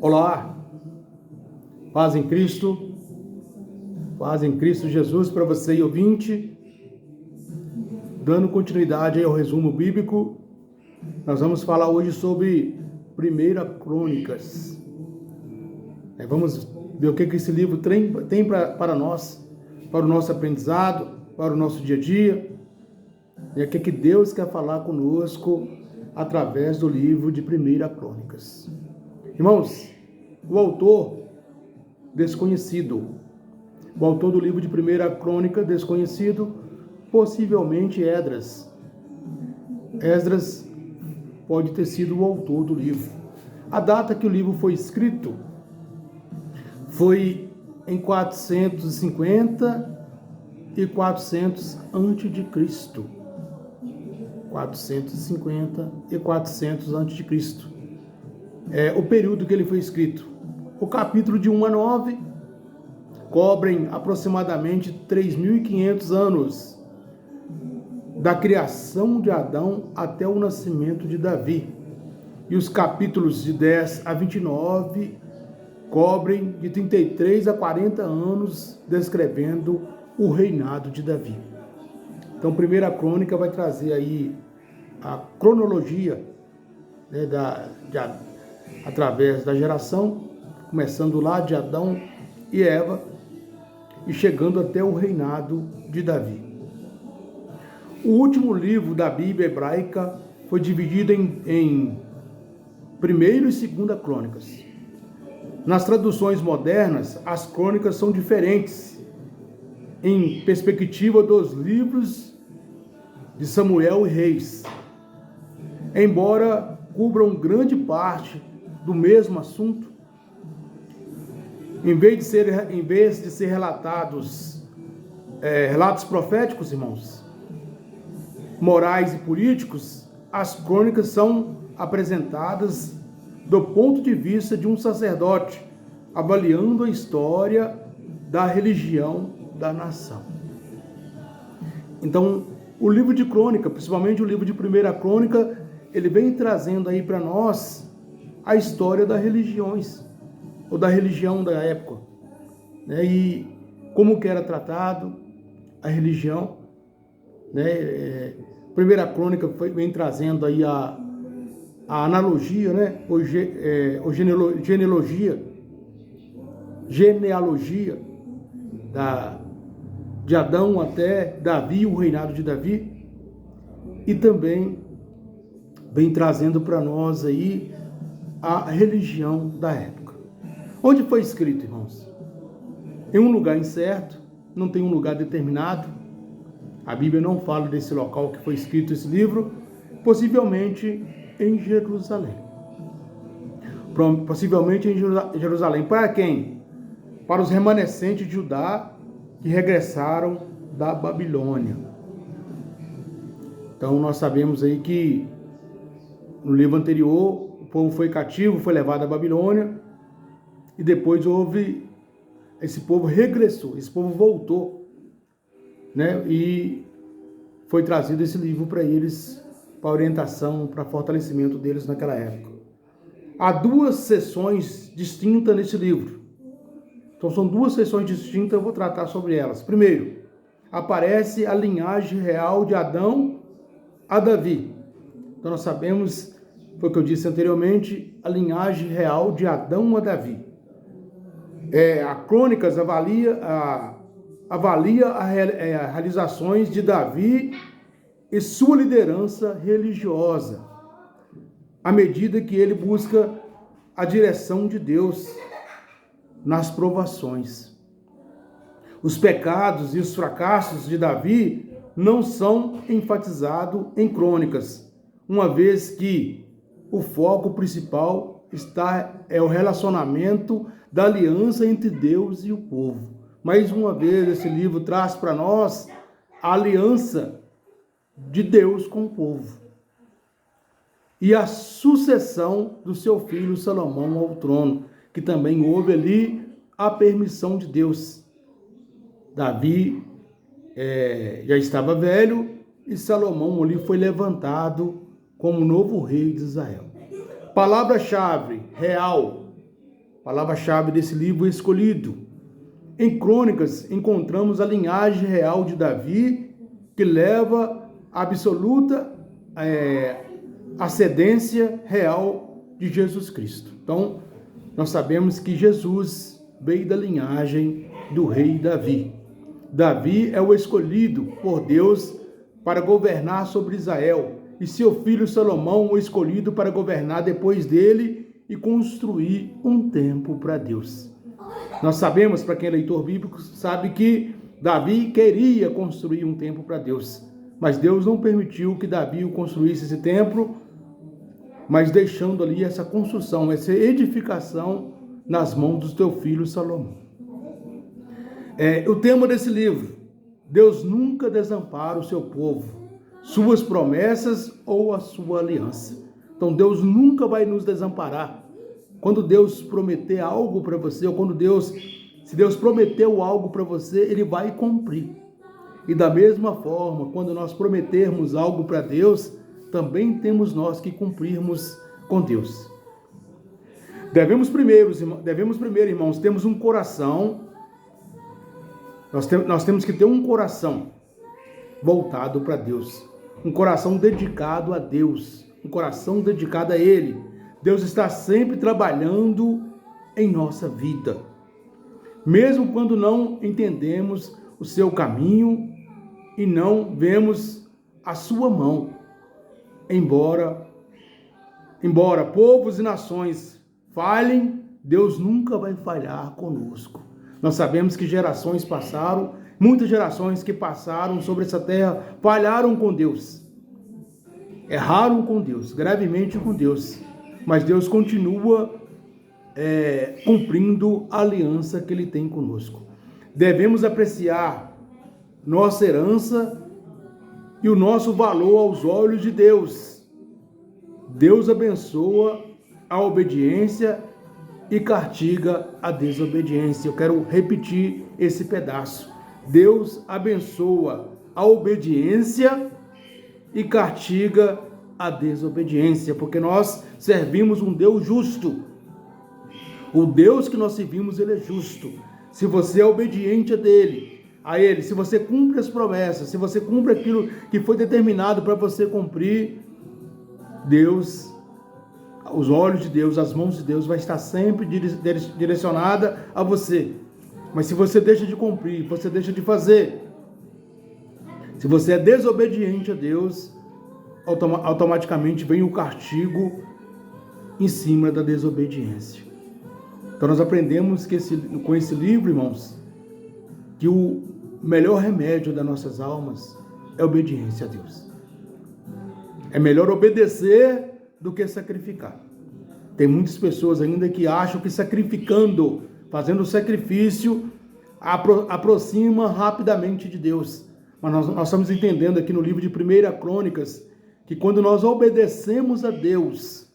Olá, paz em Cristo Jesus para você e ouvinte. Dando continuidade ao resumo bíblico, nós vamos falar hoje sobre 1 Crônicas. Vamos ver o que esse livro tem para nós, para o nosso aprendizado, para o nosso dia a dia, e o que Deus quer falar conosco através do livro de 1 Crônicas. Irmãos, o autor desconhecido, o autor do livro de 1 Crônica desconhecido, possivelmente Esdras. Esdras pode ter sido o autor do livro. A data que o livro foi escrito foi em 450 e 400 a.C. 450 e 400 a.C. É o período que ele foi escrito. O capítulo de 1 a 9 cobrem aproximadamente 3.500 anos da criação de Adão até o nascimento de Davi. E os capítulos de 10 a 29 cobrem de 33 a 40 anos descrevendo o reinado de Davi. Então, a 1 Crônica vai trazer aí a cronologia, né, através da geração, começando lá de Adão e Eva e chegando até o reinado de Davi. O último livro da Bíblia hebraica foi dividido em 1ª e 2ª Crônicas. Nas traduções modernas, as crônicas são diferentes em perspectiva dos livros de Samuel e Reis. Embora cubram grande parte do mesmo assunto, em vez de ser relatos proféticos, irmãos, morais e políticos, as crônicas são apresentadas do ponto de vista de um sacerdote, avaliando a história da religião da nação. Então, o livro de crônica, principalmente o livro de 1 Crônica, ele vem trazendo aí para nós a história das religiões, ou da religião da época, né? E como que era tratado a religião, né? 1 Crônica vem trazendo aí a analogia, né? Genealogia de Adão até Davi, o reinado de Davi, e também vem trazendo para nós aí a religião da época. Onde foi escrito, irmãos? Em um lugar incerto, não tem um lugar determinado. A Bíblia não fala desse local que foi escrito esse livro, possivelmente em Jerusalém. Possivelmente em Jerusalém. Para quem? Para os remanescentes de Judá que regressaram da Babilônia. Então nós sabemos aí que no livro anterior o povo foi cativo, foi levado à Babilônia, e depois esse povo regressou, esse povo voltou, né? E foi trazido esse livro para eles, para orientação, para fortalecimento deles naquela época. Há duas seções distintas nesse livro. Então são duas seções distintas, eu vou tratar sobre elas. Primeiro, aparece a linhagem real de Adão a Davi. Então nós sabemos, foi o que eu disse anteriormente, a linhagem real de Adão a Davi. A Crônicas avalia as realizações de Davi e sua liderança religiosa, à medida que ele busca a direção de Deus nas provações. Os pecados e os fracassos de Davi não são enfatizados em Crônicas, uma vez que o foco principal é o relacionamento da aliança entre Deus e o povo. Mais uma vez, esse livro traz para nós a aliança de Deus com o povo e a sucessão do seu filho Salomão ao trono, que também houve ali a permissão de Deus. Davi já estava velho e Salomão ali foi levantado como novo rei de Israel. Palavra-chave, real. palavra-chave desse livro escolhido. Em Crônicas, encontramos a linhagem real de Davi, que leva a absoluta ascendência real de Jesus Cristo. Então, nós sabemos que Jesus veio da linhagem do rei Davi. Davi é o escolhido por Deus para governar sobre Israel, e seu filho Salomão o escolhido para governar depois dele e construir um templo para Deus. Nós sabemos, para quem é leitor bíblico, sabe que Davi queria construir um templo para Deus, mas Deus não permitiu que Davi construísse esse templo, mas deixando ali essa construção, essa edificação nas mãos do teu filho Salomão. O tema desse livro: Deus nunca desampara o seu povo, suas promessas ou a sua aliança. Então Deus nunca vai nos desamparar. Quando Deus prometer algo para você, ou se Deus prometeu algo para você, Ele vai cumprir. E da mesma forma, quando nós prometermos algo para Deus, também temos nós que cumprirmos com Deus. Devemos primeiro, irmãos, temos um coração. Nós temos que ter um coração voltado para Deus, um coração dedicado a Deus, um coração dedicado a Ele. Deus está sempre trabalhando em nossa vida, mesmo quando não entendemos o seu caminho e não vemos a sua mão. Embora povos e nações falhem, Deus nunca vai falhar conosco. Nós sabemos que gerações passaram, muitas gerações que passaram sobre essa terra falharam com Deus, erraram com Deus, gravemente com Deus, mas Deus continua cumprindo a aliança que Ele tem conosco. Devemos apreciar nossa herança e o nosso valor aos olhos de Deus. Deus abençoa a obediência e castiga a desobediência. Eu quero repetir esse pedaço. Deus abençoa a obediência e castiga a desobediência, porque nós servimos um Deus justo. O Deus que nós servimos, Ele é justo. Se você é obediente a Ele, se você cumpre as promessas, se você cumpre aquilo que foi determinado para você cumprir, Deus, os olhos de Deus, as mãos de Deus vai estar sempre direcionada a você. Mas se você deixa de cumprir, você deixa de fazer, se você é desobediente a Deus, automaticamente vem o castigo em cima da desobediência. Então nós aprendemos com esse livro, irmãos, que o melhor remédio das nossas almas é a obediência a Deus. É melhor obedecer do que sacrificar. Tem muitas pessoas ainda que acham que sacrificando, fazendo sacrifício, aproxima rapidamente de Deus. Mas nós estamos entendendo aqui no livro de 1 Crônicas, que quando nós obedecemos a Deus,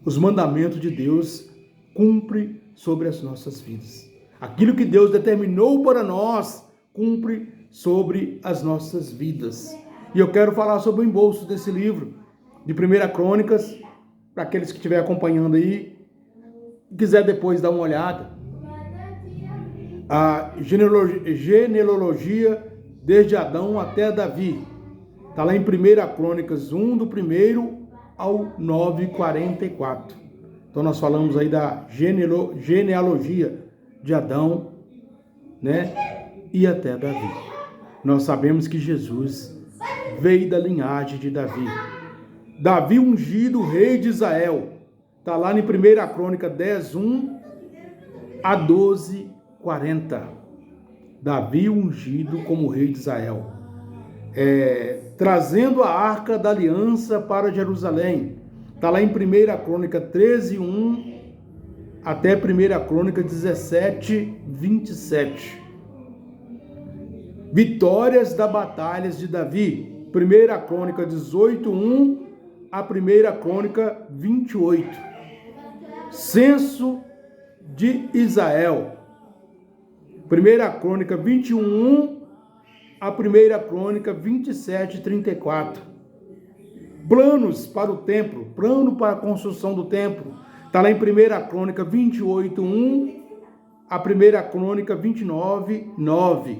os mandamentos de Deus cumprem sobre as nossas vidas. Aquilo que Deus determinou para nós, cumpre sobre as nossas vidas. E eu quero falar sobre o embolso desse livro, de 1 Crônicas, para aqueles que estiverem acompanhando aí, quiser depois dar uma olhada. A genealogia desde Adão até Davi. Está lá em 1 Crônicas 1, do 1 ao 9:44. Então nós falamos aí da genealogia de Adão, e até Davi. Nós sabemos que Jesus veio da linhagem de Davi. Davi ungido, rei de Israel. Está lá em 1 Crônica 10:1 a 12:40. Davi ungido como rei de Israel. Trazendo a arca da aliança para Jerusalém. Está lá em 1 Crônica 13:1 até 1 Crônica 17:27. Vitórias das batalhas de Davi. 1 Crônica 18:1 a 1 Crônica 28. Censo de Israel. 1 Crônica 21:1 a 1 Crônica 27:34. Planos para o templo, plano para a construção do templo. Está lá em 1 Crônica 28, 1 a 1 Crônica 29, 9.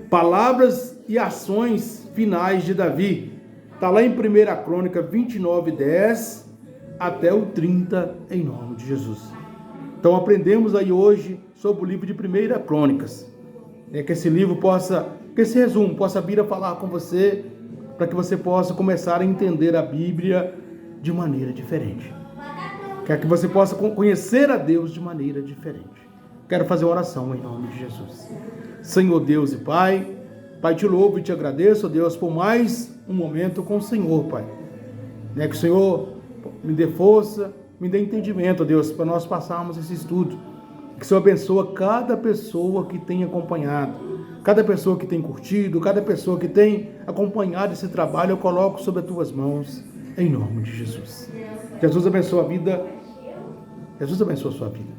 Palavras e ações finais de Davi. Está lá em 1 Crônica 29, 10 até o 30, em nome de Jesus. Então aprendemos aí hoje sobre o livro de 1 Crônicas. Que esse livro possa, que esse resumo possa vir a falar com você, para que você possa começar a entender a Bíblia de maneira diferente. Quer que você possa conhecer a Deus de maneira diferente. Quero fazer uma oração em nome de Jesus. Senhor Deus e Pai, Pai, te louvo e te agradeço, Deus, por mais um momento com o Senhor, Pai. Que o Senhor me dê força, me dê entendimento, Deus, para nós passarmos esse estudo. Que o Senhor abençoe cada pessoa que tem acompanhado, cada pessoa que tem curtido, cada pessoa que tem acompanhado esse trabalho, eu coloco sobre as tuas mãos, em nome de Jesus. Jesus abençoe a vida. Jesus abençoe a sua vida.